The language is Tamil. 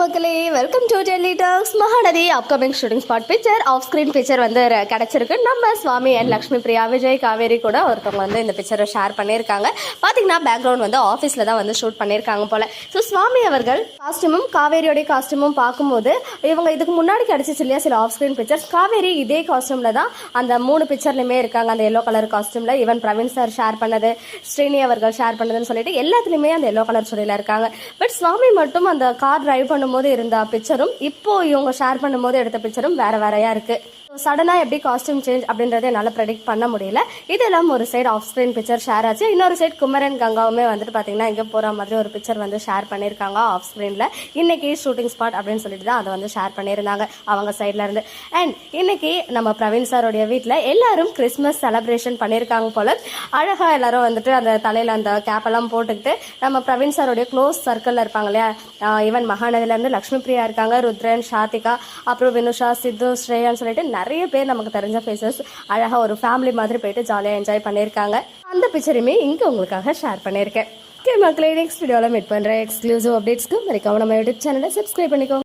மக்களே, welcome to Delhi talks. Mahanadi upcoming shooting spot picture off screen picture வந்து கிடச்சிருக்கு. நம்ம சுவாமி அண்ட் லக்ஷ்மி பிரியா, விஜய், காவேரி கூட ஒருத்தவங்க வந்து இந்த பிக்சரை ஷேர் பண்ணியிருக்காங்க. பார்த்தீங்கன்னா பேக்ரவுண்ட் வந்து ஆஃபீஸில் தான் வந்து ஷூட் பண்ணியிருக்காங்க போல். ஸோ சுவாமி அவர்கள் காஸ்டியூமும் காவேரியோடைய காஸ்டியூமும் பார்க்கும்போது இவங்க இதுக்கு முன்னாடி கிடச்சிச்சு இல்லையா சில ஆஃப் ஸ்க்ரீன் பிக்சர்ஸ், காவேரி இதே காஸ்டியூமில் தான் அந்த 3 பிக்சர்லையுமே இருக்காங்க. அந்த எல்லோ கலர் காஸ்டியூமில் ஈவன் பிரவீன் சார் ஷேர் பண்ணது, ஸ்ரீனி அவர்கள் ஷேர் பண்ணதுன்னு சொல்லிட்டு எல்லாத்துலேயுமே அந்த எல்லோ கலர் சுடியில் இருக்காங்க. பட் சுவாமி மட்டும் அந்த கார் டிரைவ் பண்ணும்போது இருந்த பிக்சரும் இப்போ இவங்க ஷேர் பண்ணும்போது எடுத்த பிக்சரும் வேற வேறையா இருக்கு. சடனாக எப்படி காஸ்டியூம் சேஞ்ச் அப்படின்றத என்னால் ப்ரெடிக்ட் பண்ண முடியல. இதெல்லாம் ஒரு side off screen picture share ஆச்சு. இன்னொரு சைடு குமரன் கங்காவுமே வந்துட்டு பார்த்தீங்கன்னா இங்கே போகிற மாதிரி ஒரு பிக்சர் வந்து ஷேர் பண்ணியிருக்காங்க ஆஃப் ஸ்க்ரீனில். இன்னைக்கு ஷூட்டிங் ஸ்பாட் அப்படின்னு சொல்லிட்டு தான் அதை வந்து ஷேர் பண்ணியிருந்தாங்க அவங்க சைட்ல இருந்து. அண்ட் இன்னைக்கு நம்ம பிரவீன் சாரோடைய வீட்டில் எல்லாரும் கிறிஸ்மஸ் செலிப்ரேஷன் பண்ணியிருக்காங்க போல. அழகா எல்லாரும் வந்துட்டு அந்த தலையில் அந்த கேப்பெல்லாம் போட்டுக்கிட்டு நம்ம பிரவீன் சாரோடைய க்ளோஸ் சர்க்கிளில் இருப்பாங்க இல்லையா, ஈவன் மகாநதியிலேருந்து லக்ஷ்மி பிரியா இருக்காங்க, ருத்ரன், ஷாத்திகா, அப்புறம் வினுஷா, சித்து, ஸ்ரேயான்னு சொல்லிட்டு நிறைய பேர் நமக்கு தெரிஞ்ச ஃபேஸஸ் அழகா ஒரு ஃபேமிலி மாதிரி போயிட்டு ஜாலியாக என்ஜாய் பண்ணியிருக்காங்க. அந்த பிக்சருமே இங்கே உங்களுக்காக ஷேர் பண்ணியிருக்கேன். ஓகே மக்களே, நெக்ஸ்ட் வீடியோவில் மீட் பண்ணுறேன். எக்ஸ்க்ளூசிவ் அப்டேட்ஸ்க்கு மறக்காம நம்ம யூடியூப் சேனலை சப்ஸ்கிரைப் பண்ணிக்கோங்க.